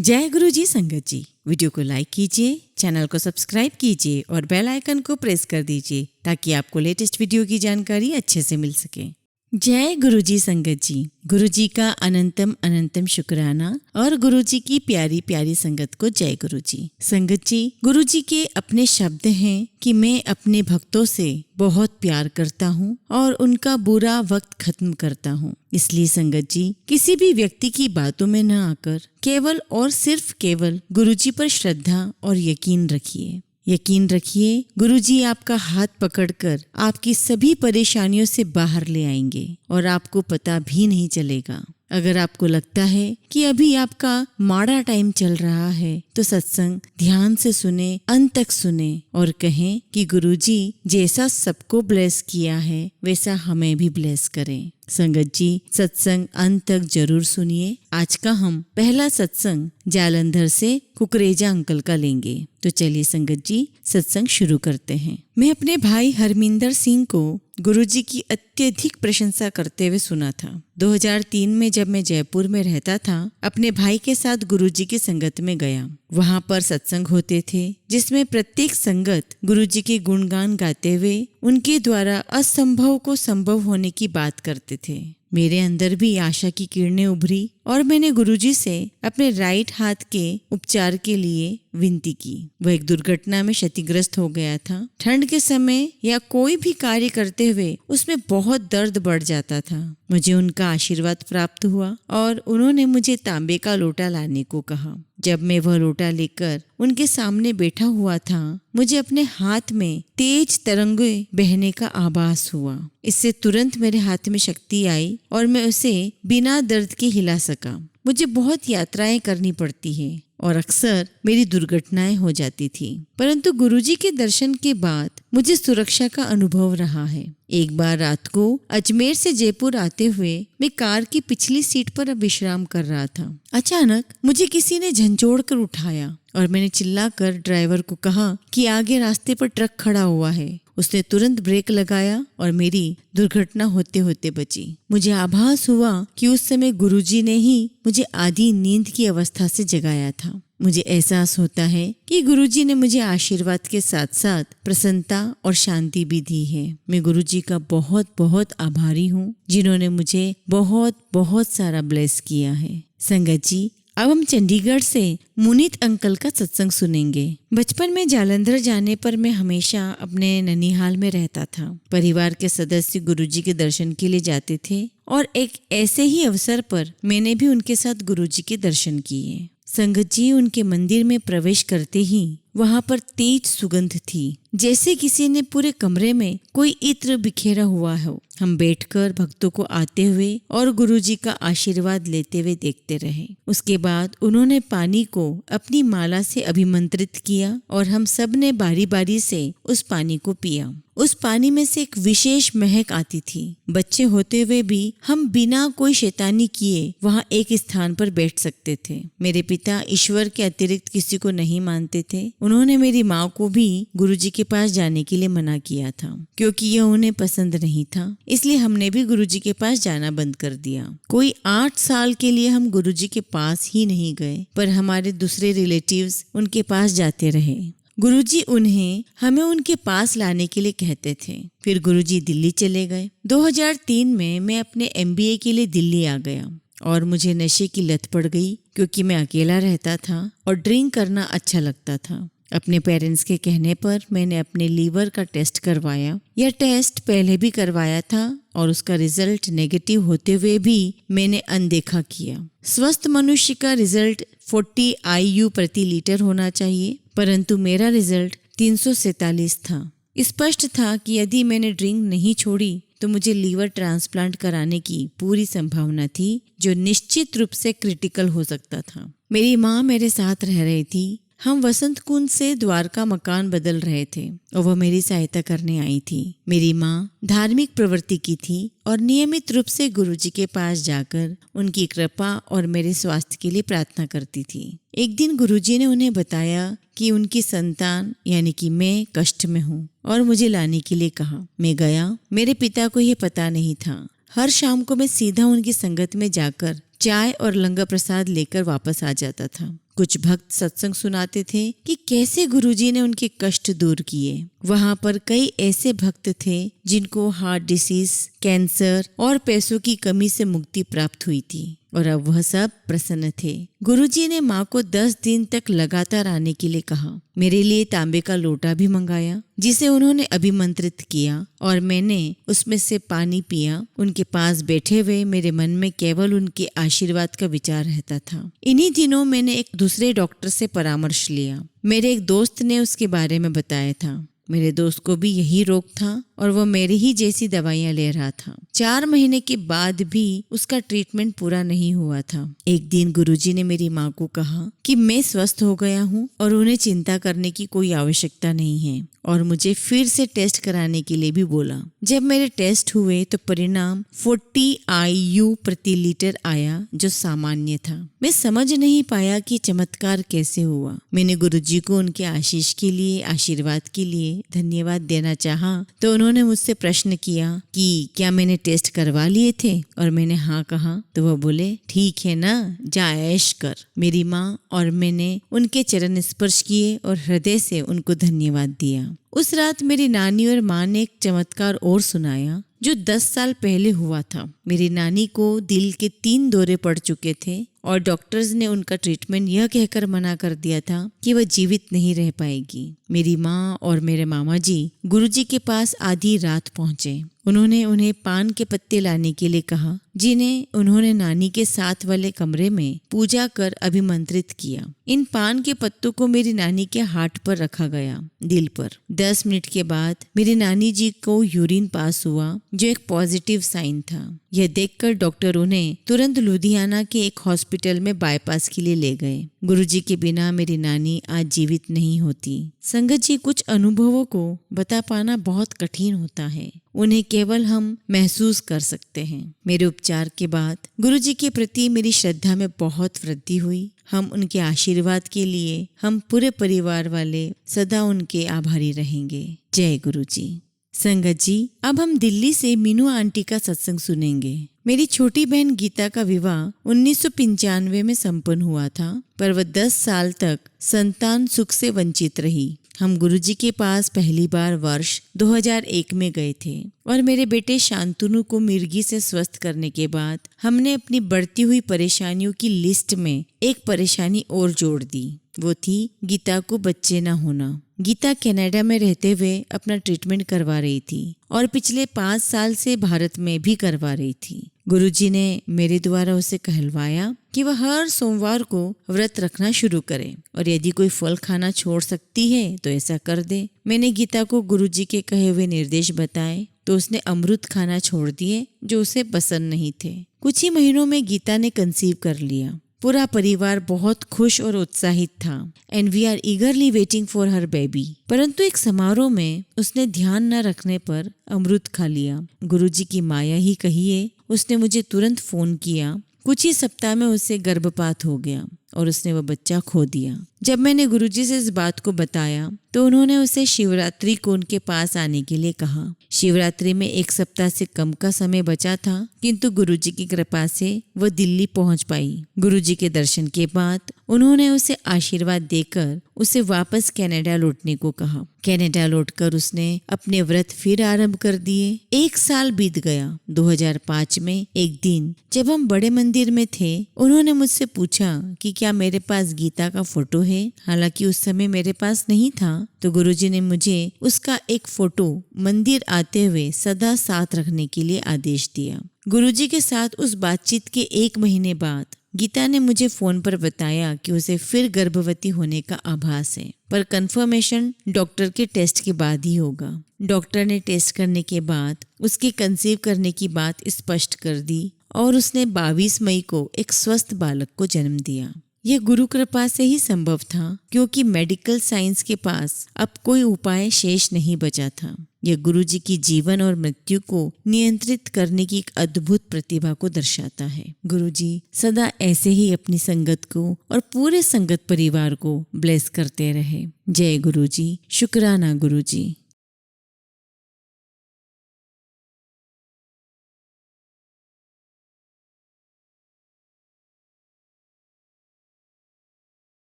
जय गुरु जी संगत जी। वीडियो को लाइक कीजिए, चैनल को सब्सक्राइब कीजिए और बेल आइकन को प्रेस कर दीजिए ताकि आपको लेटेस्ट वीडियो की जानकारी अच्छे से मिल सके। जय गुरु जी संगत जी। गुरु जी का अनंतम अनंतम शुक्राना और गुरु जी की प्यारी प्यारी संगत को जय गुरु जी। संगत जी, गुरु जी के अपने शब्द हैं कि मैं अपने भक्तों से बहुत प्यार करता हूँ और उनका बुरा वक्त खत्म करता हूँ। इसलिए संगत जी, किसी भी व्यक्ति की बातों में न आकर केवल और सिर्फ केवल गुरु जी पर श्रद्धा और यकीन रखिए। यकीन रखिए, गुरु जी आपका हाथ पकड़कर आपकी सभी परेशानियों से बाहर ले आएंगे और आपको पता भी नहीं चलेगा। अगर आपको लगता है कि अभी आपका माड़ा टाइम चल रहा है तो सत्संग ध्यान से सुने, अंत तक सुने और कहें कि गुरु जी जैसा सबको ब्लेस किया है वैसा हमें भी ब्लेस करें। संगत जी, सत्संग अंत तक जरूर सुनिए। आज का हम पहला सत्संग जालंधर से कुकरेजा अंकल का लेंगे। तो चलिए संगत जी, सत्संग शुरू करते हैं। मैं अपने भाई हरमिंदर सिंह को गुरुजी की अत्यधिक प्रशंसा करते हुए सुना था। 2003 में जब मैं जयपुर में रहता था, अपने भाई के साथ गुरुजी की संगत में गया। वहाँ पर सत्संग होते थे जिसमें प्रत्येक संगत गुरुजी के गुणगान गाते हुए उनके द्वारा असंभव को संभव होने की बात करते थे। मेरे अंदर भी आशा की किरणें उभरी और मैंने गुरुजी से अपने राइट हाथ के उपचार के लिए विनती की। वह एक दुर्घटना में क्षतिग्रस्त हो गया था। ठंड के समय या कोई भी कार्य करते हुए उसमें बहुत दर्द बढ़ जाता था। मुझे उनका आशीर्वाद प्राप्त हुआ और उन्होंने मुझे तांबे का लोटा लाने को कहा। जब मैं वह लोटा लेकर उनके सामने बैठा हुआ था, मुझे अपने हाथ में तेज तरंगें बहने का आभास हुआ। इससे तुरंत मेरे हाथ में शक्ति आई और मैं उसे बिना दर्द के हिला सका। मुझे बहुत यात्राएं करनी पड़ती है और अक्सर मेरी दुर्घटनाएं हो जाती थी, परंतु गुरुजी के दर्शन के बाद मुझे सुरक्षा का अनुभव रहा है। एक बार रात को अजमेर से जयपुर आते हुए मैं कार की पिछली सीट पर विश्राम कर रहा था। अचानक मुझे किसी ने झंझोड़ कर उठाया और मैंने चिल्लाकर ड्राइवर को कहा कि आगे रास्ते पर ट्रक खड़ा हुआ है। उसने तुरंत ब्रेक लगाया और मेरी दुर्घटना होते होते बची। मुझे आभास हुआ कि उस समय गुरुजी ने ही मुझे आधी नींद की अवस्था से जगाया था। मुझे एहसास होता है कि गुरुजी ने मुझे आशीर्वाद के साथ साथ प्रसन्नता और शांति भी दी है। मैं गुरुजी का बहुत बहुत आभारी हूँ जिन्होंने मुझे बहुत बहुत सारा ब्लेस किया है। संगत जी, अब हम चंडीगढ़ से मुनीत अंकल का सत्संग सुनेंगे। बचपन में जालंधर जाने पर मैं हमेशा अपने ननिहाल में रहता था। परिवार के सदस्य गुरुजी के दर्शन के लिए जाते थे और एक ऐसे ही अवसर पर मैंने भी उनके साथ गुरुजी के दर्शन किए। संगत जी, उनके मंदिर में प्रवेश करते ही वहाँ पर तेज सुगंध थी, जैसे किसी ने पूरे कमरे में कोई इत्र बिखेरा हुआ हो। हम बैठकर भक्तों को आते हुए और गुरुजी का आशीर्वाद लेते हुए देखते रहे। उसके बाद उन्होंने पानी को अपनी माला से अभिमंत्रित किया और हम सब ने बारी बारी से उस पानी को पिया। उस पानी में से एक विशेष महक आती थी। बच्चे होते हुए भी हम बिना कोई शैतानी किए वहाँ एक स्थान पर बैठ सकते थे। मेरे पिता ईश्वर के अतिरिक्त किसी को नहीं मानते थे। उन्होंने मेरी माँ को भी गुरुजी के पास जाने के लिए मना किया था क्योंकि यह उन्हें पसंद नहीं था। इसलिए हमने भी गुरुजी के पास जाना बंद कर दिया। कोई 8 साल के लिए हम गुरुजी के पास ही नहीं गए, पर हमारे दूसरे रिलेटिव्स उनके पास जाते रहे। गुरुजी उन्हें हमें उनके पास लाने के लिए कहते थे। फिर गुरुजी दिल्ली चले गए। 2003 में मैं अपने MBA के लिए दिल्ली आ गया और मुझे नशे की लत पड़ गई क्योंकि मैं अकेला रहता था और ड्रिंक करना अच्छा लगता था। अपने पेरेंट्स के कहने पर मैंने अपने लीवर का टेस्ट करवाया। यह टेस्ट पहले भी करवाया था और उसका रिजल्ट नेगेटिव होते हुए भी मैंने अनदेखा किया। स्वस्थ मनुष्य का रिजल्ट 40 IU प्रति लीटर होना चाहिए, परंतु मेरा रिजल्ट 347 था। स्पष्ट था कि यदि मैंने ड्रिंक नहीं छोड़ी तो मुझे लीवर ट्रांसप्लांट कराने की पूरी संभावना थी, जो निश्चित रूप से क्रिटिकल हो सकता था। मेरी माँ मेरे साथ रह रही थी। हम वसंत कुंज से द्वारका मकान बदल रहे थे और वह मेरी सहायता करने आई थी। मेरी माँ धार्मिक प्रवृत्ति की थी और नियमित रूप से गुरुजी के पास जाकर उनकी कृपा और मेरे स्वास्थ्य के लिए प्रार्थना करती थी। एक दिन गुरुजी ने उन्हें बताया कि उनकी संतान यानी कि मैं कष्ट में हूँ और मुझे लाने के लिए कहा। मैं गया। मेरे पिता को यह पता नहीं था। हर शाम को मैं सीधा उनकी संगत में जाकर चाय और लंगर प्रसाद लेकर वापस आ जाता था। कुछ भक्त सत्संग सुनाते थे कि कैसे गुरुजी ने उनके कष्ट दूर किए। वहाँ पर कई ऐसे भक्त थे जिनको हार्ट डिसीज, कैंसर और पैसों की कमी से मुक्ति प्राप्त हुई थी और अब वह सब प्रसन्न थे। गुरुजी ने माँ को 10 दिन तक लगातार आने के लिए कहा। मेरे लिए तांबे का लोटा भी मंगाया जिसे उन्होंने अभिमंत्रित किया और मैंने उसमें से पानी पिया। उनके पास बैठे हुए मेरे मन में केवल उनके आशीर्वाद का विचार रहता था। इन्हीं दिनों मैंने एक दूसरे डॉक्टर से परामर्श लिया। मेरे एक दोस्त ने उसके बारे में बताया था। मेरे दोस्त को भी यही रोग था और वह मेरी ही जैसी दवाइयाँ ले रहा था। 4 महीने के बाद भी उसका ट्रीटमेंट पूरा नहीं हुआ था। एक दिन गुरुजी ने मेरी माँ को कहा कि मैं स्वस्थ हो गया हूँ और उन्हें चिंता करने की कोई आवश्यकता नहीं है और मुझे फिर से टेस्ट कराने के लिए भी बोला। जब मेरे टेस्ट हुए तो परिणाम 40 IU प्रति लीटर आया जो सामान्य था। मैं समझ नहीं पाया कि चमत्कार कैसे हुआ। मैंने गुरुजी को उनके आशीष के लिए, आशीर्वाद के लिए धन्यवाद देना चाहा तो उन्होंने मुझसे प्रश्न किया कि क्या मैंने टेस्ट करवा लिए थे और मैंने हाँ कहा तो वह बोले ठीक है ना, जा ऐश कर। मेरी माँ और मैंने उनके चरण स्पर्श किए और हृदय से उनको धन्यवाद दिया। उस रात मेरी नानी और माँ ने एक चमत्कार और सुनाया जो 10 साल पहले हुआ था। मेरी नानी को दिल के 3 दौरे पड़ चुके थे और डॉक्टर्स ने उनका ट्रीटमेंट यह कहकर मना कर दिया था कि वह जीवित नहीं रह पाएगी। मेरी माँ और मेरे मामा जी गुरुजी के पास आधी रात पहुँचे। उन्होंने उन्हें पान के पत्ते लाने के लिए कहा जिन्हें उन्होंने नानी के साथ वाले कमरे में पूजा कर अभिमंत्रित किया। इन पान के पत्तों को मेरी नानी के हार्ट पर रखा गया, दिल पर। 10 मिनट के बाद मेरी नानी जी को यूरिन पास हुआ जो एक पॉजिटिव साइन था। यह देखकर डॉक्टर उन्हें तुरंत लुधियाना के एक हॉस्पिटल में बाईपास के लिए ले गए। गुरुजी के बिना मेरी नानी आज जीवित नहीं होती। संगत जी, कुछ अनुभवों को बता पाना बहुत कठिन होता है, उन्हें केवल हम महसूस कर सकते हैं। मेरे उपचार के बाद गुरुजी के प्रति मेरी श्रद्धा में बहुत वृद्धि हुई। हम उनके आशीर्वाद के लिए हम पूरे परिवार वाले सदा उनके आभारी रहेंगे। जय गुरुजी। संगत जी, अब हम दिल्ली से मीनू आंटी का सत्संग सुनेंगे। मेरी छोटी बहन गीता का विवाह 1995 में संपन्न हुआ था, पर वह 10 साल तक संतान सुख से वंचित रही। हम गुरुजी के पास पहली बार वर्ष 2001 में गए थे और मेरे बेटे शांतनु को मिर्गी से स्वस्थ करने के बाद हमने अपनी बढ़ती हुई परेशानियों की लिस्ट में एक परेशानी और जोड़ दी। वो थी गीता को बच्चे न होना। गीता कनाडा में रहते हुए अपना ट्रीटमेंट करवा रही थी और पिछले 5 साल से भारत में भी करवा रही थी। गुरुजी ने मेरे द्वारा उसे कहलवाया कि वह हर सोमवार को व्रत रखना शुरू करे और यदि कोई फल खाना छोड़ सकती है तो ऐसा कर दे। मैंने गीता को गुरुजी के कहे हुए निर्देश बताए तो उसने अमृत खाना छोड़ दिए जो उसे पसंद नहीं थे। कुछ ही महीनों में गीता ने कंसीव कर लिया। पूरा परिवार बहुत खुश और उत्साहित था and we are eagerly waiting for her baby. परंतु एक समारोह में उसने ध्यान न रखने पर अमृत खा लिया। गुरुजी की माया ही कहिए, उसने मुझे तुरंत फोन किया। कुछ ही सप्ताह में उसे गर्भपात हो गया और उसने वह बच्चा खो दिया। जब मैंने गुरुजी से इस बात को बताया तो उन्होंने उसे शिवरात्रि को उनके पास आने के लिए कहा। शिवरात्रि में 1 सप्ताह से कम का समय बचा था, किंतु गुरुजी की कृपा से वह दिल्ली पहुंच पाई। गुरुजी के दर्शन के बाद उन्होंने उसे आशीर्वाद देकर उसे वापस कनाडा लौटने को कहा। कनाडा लौटकर उसने अपने व्रत फिर आरंभ कर दिए। 1 साल बीत गया। 2005 में एक दिन जब हम बड़े मंदिर में थे, उन्होंने मुझसे पूछा कि क्या मेरे पास गीता का फोटो है। हालांकि उस समय मेरे पास नहीं था, तो गुरुजी ने मुझे उसका एक फोटो मंदिर आते हुए सदा साथ रखने के लिए आदेश दिया। गुरुजी के साथ उस बातचीत के 1 महीने बाद गीता ने मुझे फोन पर बताया कि उसे फिर गर्भवती होने का आभास है, पर कंफर्मेशन डॉक्टर के टेस्ट के बाद ही होगा। डॉक्टर ने टेस्ट करने के बाद उसके कंसीव करने की बात स्पष्ट कर दी और उसने 22 मई को एक स्वस्थ बालक को जन्म दिया। यह गुरु कृपा से ही संभव था, क्योंकि मेडिकल साइंस के पास अब कोई उपाय शेष नहीं बचा था। यह गुरुजी की जीवन और मृत्यु को नियंत्रित करने की एक अद्भुत प्रतिभा को दर्शाता है। गुरुजी सदा ऐसे ही अपनी संगत को और पूरे संगत परिवार को ब्लेस करते रहे। जय गुरुजी। शुक्राना गुरुजी।